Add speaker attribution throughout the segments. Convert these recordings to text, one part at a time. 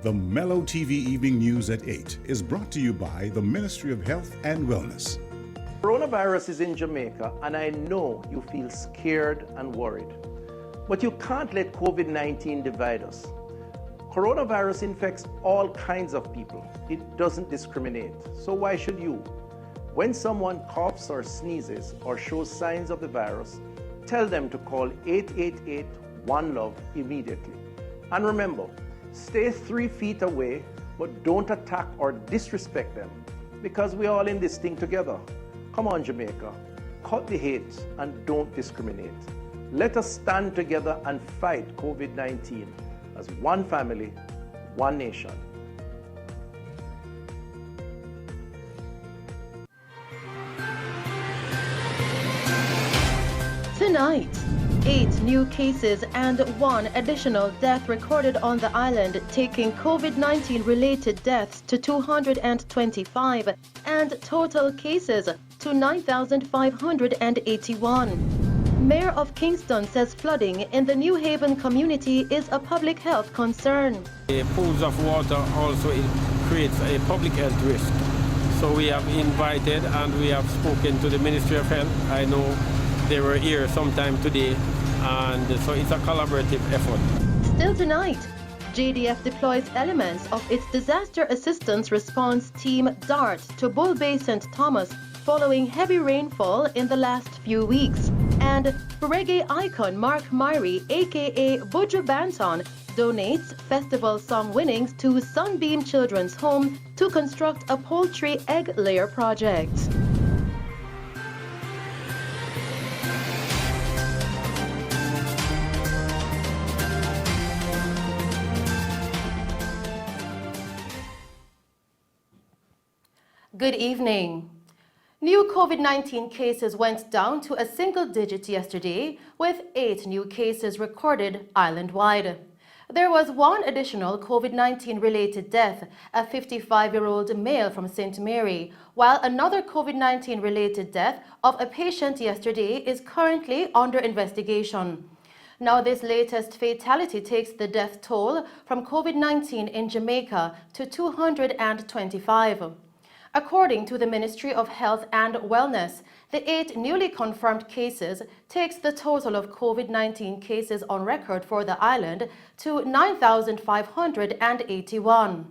Speaker 1: The Mello TV Evening News at 8 is brought to you by the Ministry of Health and Wellness.
Speaker 2: Coronavirus is in Jamaica, and I know you feel scared and worried. But you can't let COVID-19 divide us. Coronavirus infects all kinds of people. It doesn't discriminate. So why should you? When someone coughs or sneezes or shows signs of the virus, tell them to call 888-1-LOVE immediately. And remember, stay 3 feet away, but don't attack or disrespect them, because we're all in this thing together. Come on, Jamaica, cut the hate and don't discriminate. Let us stand together and fight COVID-19 as one family, one nation.
Speaker 3: Tonight, 8 new cases and 1 additional death recorded on the island, taking COVID-19 related deaths to 225 and total cases to 9,581. Mayor of Kingston says flooding in the New Haven community is a public health concern.
Speaker 4: The pools of water also creates a public health risk. So we have invited and we have spoken to the Ministry of Health. I know they were here sometime today, and so it's a collaborative effort.
Speaker 3: Still tonight, JDF deploys elements of its Disaster Assistance Response Team DART to Bull Bay St. Thomas following heavy rainfall in the last few weeks. And reggae icon Mark Myrie, aka Buju Banton, donates festival song winnings to Sunbeam Children's Home to construct a poultry egg layer project. Good evening. New COVID-19 cases went down to a single digit yesterday, with 8 new cases recorded island-wide. There was 1 additional COVID-19 related death, a 55-year-old male from St. Mary, while another COVID-19 related death of a patient yesterday is currently under investigation. Now, this latest fatality takes the death toll from COVID-19 in Jamaica to 225. According to the Ministry of Health and Wellness, the 8 newly confirmed cases takes the total of COVID-19 cases on record for the island to 9,581.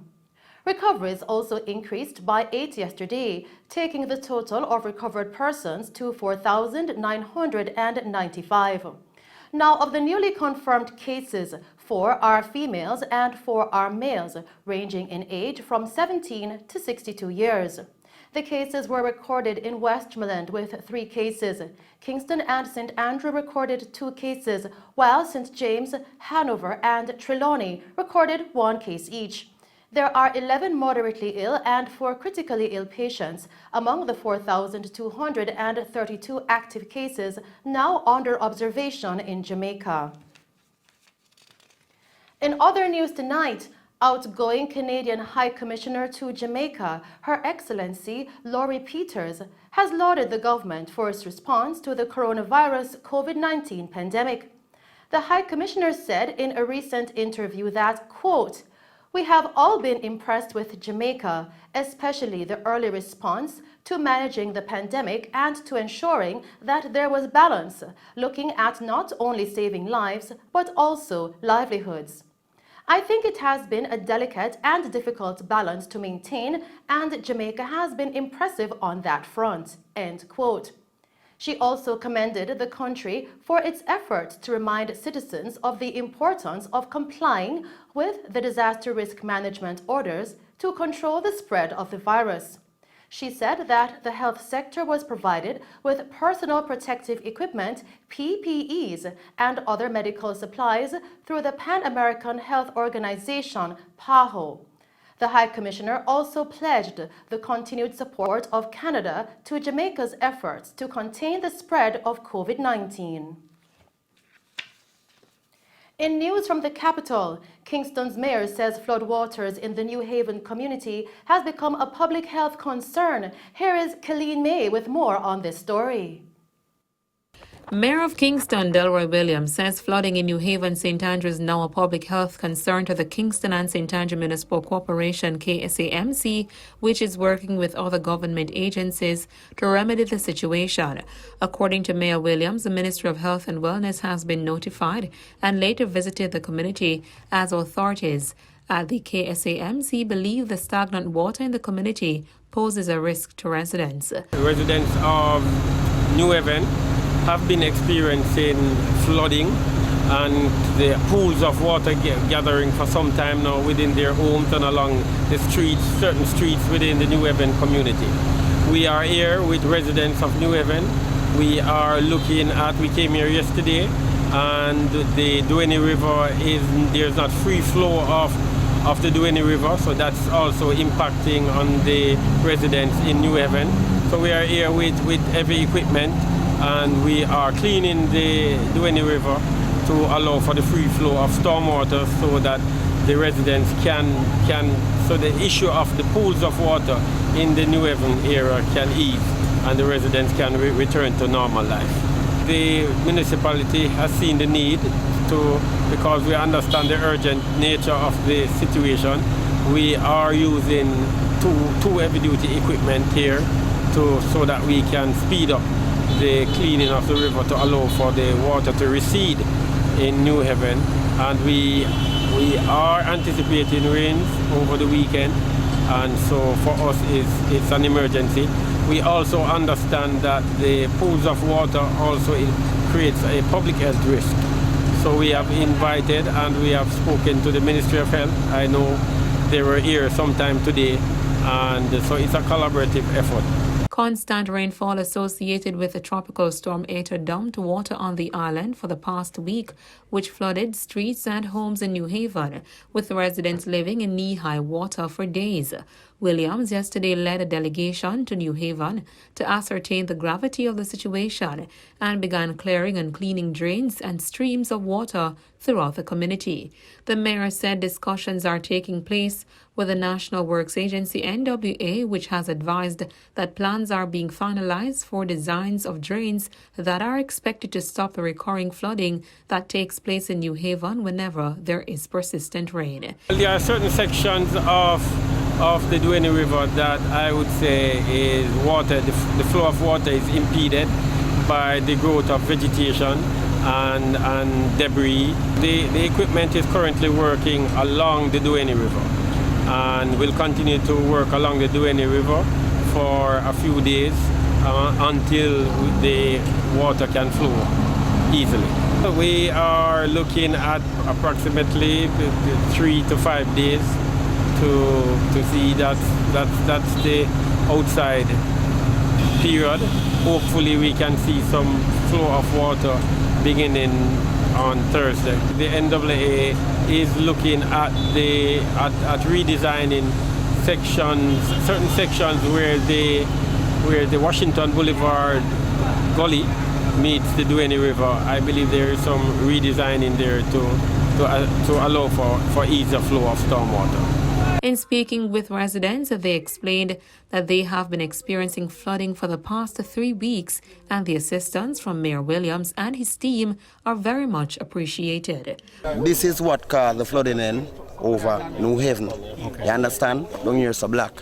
Speaker 3: Recoveries also increased by 8 yesterday, taking the total of recovered persons to 4,995. Now, of the newly confirmed cases, 4 are females and 4 are males, ranging in age from 17 to 62 years. The cases were recorded in Westmoreland with 3 cases. Kingston and St. Andrew recorded 2 cases, while St. James, Hanover and Trelawney recorded 1 case each. There are 11 moderately ill and 4 critically ill patients among the 4,232 active cases now under observation in Jamaica. In other news tonight, outgoing Canadian High Commissioner to Jamaica, Her Excellency Laurie Peters, has lauded the government for its response to the coronavirus COVID-19 pandemic. The High Commissioner said in a recent interview that, quote, "We have all been impressed with Jamaica, especially the early response to managing the pandemic and to ensuring that there was balance, looking at not only saving lives, but also livelihoods. I think it has been a delicate and difficult balance to maintain, and Jamaica has been impressive on that front," end quote. She also commended the country for its efforts to remind citizens of the importance of complying with the disaster risk management orders to control the spread of the virus. She said that the health sector was provided with personal protective equipment, PPEs, and other medical supplies through the Pan American Health Organization, PAHO. The High Commissioner also pledged the continued support of Canada to Jamaica's efforts to contain the spread of COVID-19. In news from the capital, Kingston's mayor says floodwaters in the New Haven community has become a public health concern. Here is Colleen May with more on this story.
Speaker 5: Mayor of Kingston, Delroy Williams, says flooding in New Haven, St. Andrews is now a public health concern to the Kingston and St. Andrew Municipal Corporation, KSAMC, which is working with other government agencies to remedy the situation. According to Mayor Williams, the Ministry of Health and Wellness has been notified and later visited the community as authorities at the KSAMC believe the stagnant water in the community poses a risk to residents.
Speaker 4: Residents of New Haven have been experiencing flooding and the pools of water gathering for some time now within their homes and along the streets, certain streets within the New Haven community. We are here with residents of New Haven. We are looking at, we came here yesterday, and the Duene River there's not free flow of the Duene River, so that's also impacting on the residents in New Haven. So we are here with heavy equipment, and we are cleaning the Duene River to allow for the free flow of stormwater so that the residents so the issue of the pools of water in the New Haven area can ease and the residents can return to normal life. The municipality has seen the need because we understand the urgent nature of the situation. We are using two heavy-duty equipment here so that we can speed up the cleaning of the river to allow for the water to recede in New Haven, and we are anticipating rains over the weekend, and so for us it's an emergency. We also understand that the pools of water also creates a public health risk. So we have invited and we have spoken to the Ministry of Health. I know they were here sometime today, and so it's a collaborative effort.
Speaker 5: Constant rainfall associated with the tropical storm Eta dumped water on the island for the past week, which flooded streets and homes in New Haven, with residents living in knee-high water for days. Williams yesterday led a delegation to New Haven to ascertain the gravity of the situation and began clearing and cleaning drains and streams of water throughout the community. The mayor said discussions are taking place with the National Works Agency NWA, which has advised that plans are being finalized for designs of drains that are expected to stop the recurring flooding that takes place in New Haven whenever there is persistent rain.
Speaker 4: There are certain sections of the Duene River that I would say is water, the flow of water is impeded by the growth of vegetation and debris. The equipment is currently working along the Duene River and will continue to work along the Duene River for a few days until the water can flow easily. We are looking at approximately 3 to 5 days to see that's the outside period. Hopefully we can see some flow of water beginning on Thursday. The NWA is looking at redesigning certain sections where the Washington Boulevard gully meets the Duene River. I believe there is some redesigning there to allow for easier flow of stormwater.
Speaker 5: In speaking with residents, they explained that they have been experiencing flooding for the past 3 weeks, and the assistance from Mayor Williams and his team are very much appreciated.
Speaker 6: This is what caused the flooding in over New Haven. Okay. You understand? Down here so black.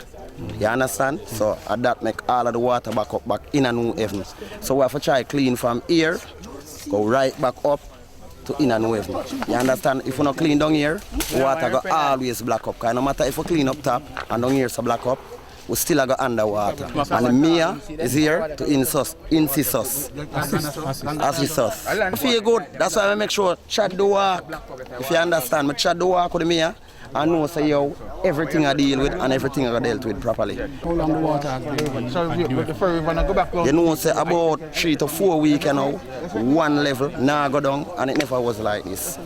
Speaker 6: You understand? So that make all of the water back in a New Haven. So we have to try clean from here, go right back up to in a New Haven. You understand? If we not clean down here, water go always black up. Because no matter if we clean up top and down here so black up, we still go underwater. And the mayor is here to assist us. I feel good. That's why I make sure chat the walk. If you understand, I chat the walk with the mayor and know say yo, everything I deal with and everything I dealt with properly.
Speaker 7: How long the water has been? So go back.
Speaker 6: You know say about 3 to 4 weeks now, one level, now go down, and it never was like this.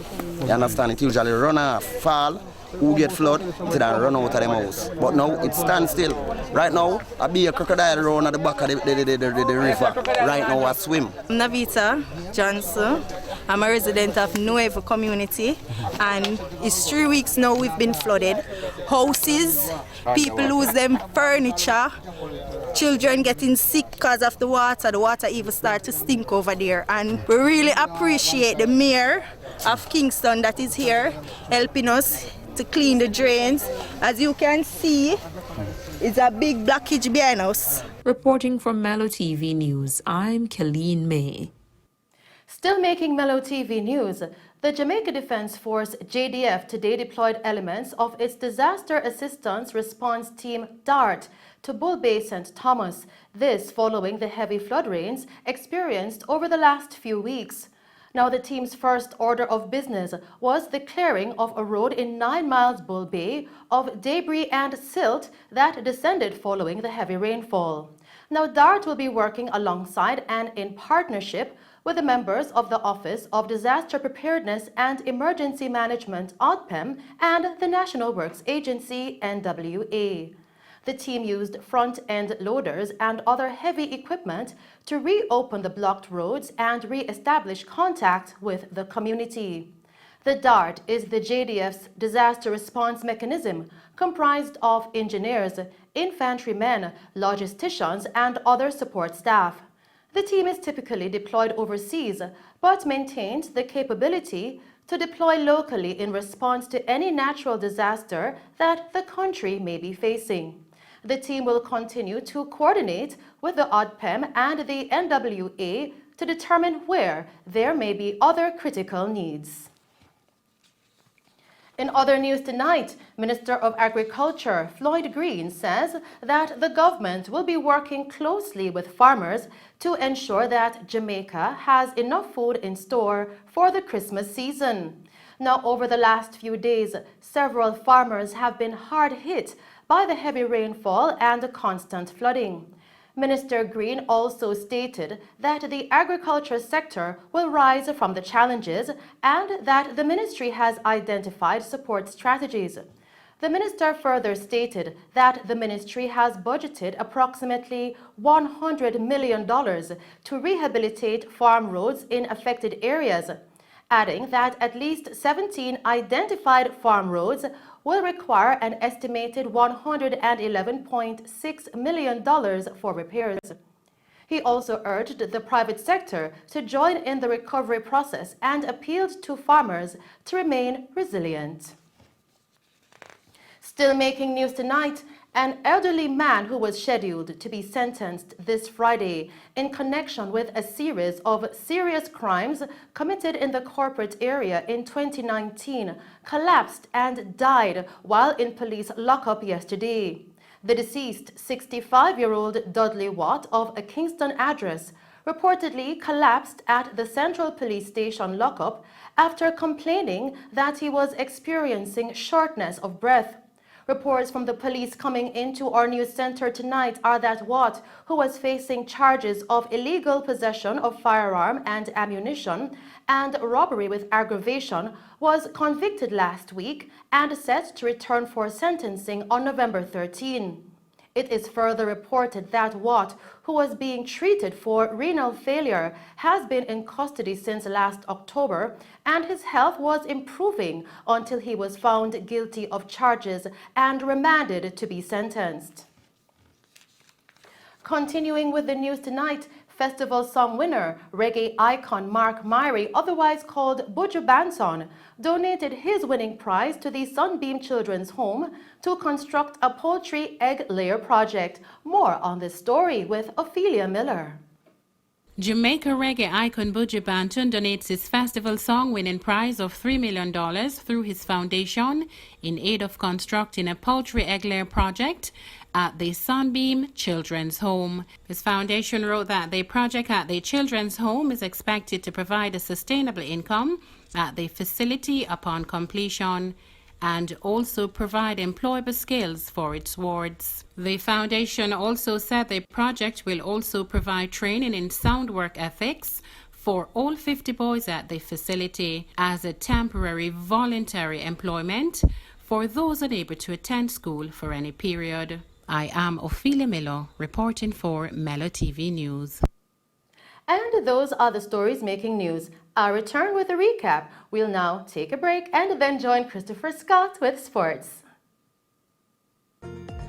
Speaker 6: You understand? It usually run off, fall, who get flood, to then run out of the house. But now it stands still. Right now, I be a crocodile run at the back of the river. Right now I swim.
Speaker 8: I'm Navita Johnson. I'm a resident of New Haven community, and it's 3 weeks now we've been flooded. Houses, people lose them furniture, children getting sick because of the water even start to stink over there. And we really appreciate the mayor of Kingston that is here helping us to clean the drains. As you can see, it's a big blockage behind us.
Speaker 5: Reporting from Mello TV News, I'm Inmate.
Speaker 3: Still making Mello TV news, the Jamaica Defense Force JDF today deployed elements of its Disaster Assistance Response Team DART to Bull Bay St. Thomas, this following the heavy flood rains experienced over the last few weeks. Now, the team's first order of business was the clearing of a road in 9 miles Bull Bay of debris and silt that descended following the heavy rainfall. Now, DART will be working alongside and in partnership with the members of the Office of Disaster Preparedness and Emergency Management (ODPEM) and the National Works Agency (NWA). The team used front-end loaders and other heavy equipment to reopen the blocked roads and re-establish contact with the community. The DART is the JDF's disaster response mechanism, comprised of engineers, infantrymen, logisticians, and other support staff. The team is typically deployed overseas, but maintains the capability to deploy locally in response to any natural disaster that the country may be facing. The team will continue to coordinate with the ODPEM and the NWA to determine where there may be other critical needs. In other news tonight, Minister of Agriculture Floyd Green says that the government will be working closely with farmers to ensure that Jamaica has enough food in store for the Christmas season. Now, over the last few days, several farmers have been hard hit by the heavy rainfall and the constant flooding. Minister Green also stated that the agriculture sector will rise from the challenges and that the ministry has identified support strategies. The minister further stated that the ministry has budgeted approximately $100 million to rehabilitate farm roads in affected areas, adding that at least 17 identified farm roads will require an estimated $111.6 million for repairs. He also urged the private sector to join in the recovery process and appealed to farmers to remain resilient. Still making news tonight, an elderly man who was scheduled to be sentenced this Friday in connection with a series of serious crimes committed in the corporate area in 2019 collapsed and died while in police lockup yesterday. The deceased 65-year-old Dudley Watt of a Kingston address reportedly collapsed at the Central Police Station lockup after complaining that he was experiencing shortness of breath. Reports from the police coming into our news center tonight are that Watt, who was facing charges of illegal possession of firearm and ammunition and robbery with aggravation, was convicted last week and set to return for sentencing on November 13. It is further reported that Watt, who was being treated for renal failure, has been in custody since last October, and his health was improving until he was found guilty of charges and remanded to be sentenced. Continuing with the news tonight, festival song winner, reggae icon Mark Myrie, otherwise called Buju Banton, donated his winning prize to the Sunbeam Children's Home to construct a poultry egg layer project. More on this story with Ophelia Miller.
Speaker 9: Jamaica reggae icon Buju Banton donates his festival song winning prize of $3 million through his foundation in aid of constructing a poultry egg layer project at the Sunbeam Children's Home. His foundation wrote that the project at the Children's Home is expected to provide a sustainable income at the facility upon completion and also provide employable skills for its wards. The foundation also said the project will also provide training in sound work ethics for all 50 boys at the facility as a temporary voluntary employment for those unable to attend school for any period. I am Ophelia Miller, reporting for Mello TV News.
Speaker 3: And those are the stories making news. I'll return with a recap. We'll now take a break and then join Christopher Scott with sports.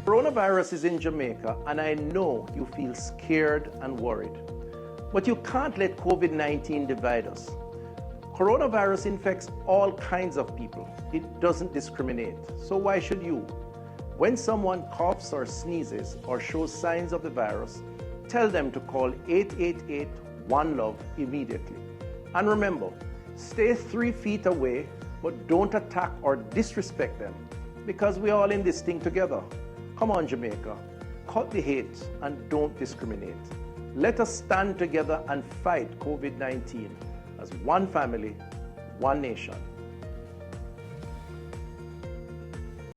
Speaker 2: Coronavirus is in Jamaica, and I know you feel scared and worried. But you can't let COVID-19 divide us. Coronavirus infects all kinds of people. It doesn't discriminate. So why should you? When someone coughs or sneezes or shows signs of the virus, tell them to call 888-1-LOVE immediately. And remember, stay 3 feet away, but don't attack or disrespect them, because we're all in this thing together. Come on, Jamaica, cut the hate and don't discriminate. Let us stand together and fight COVID-19 as one family, one nation.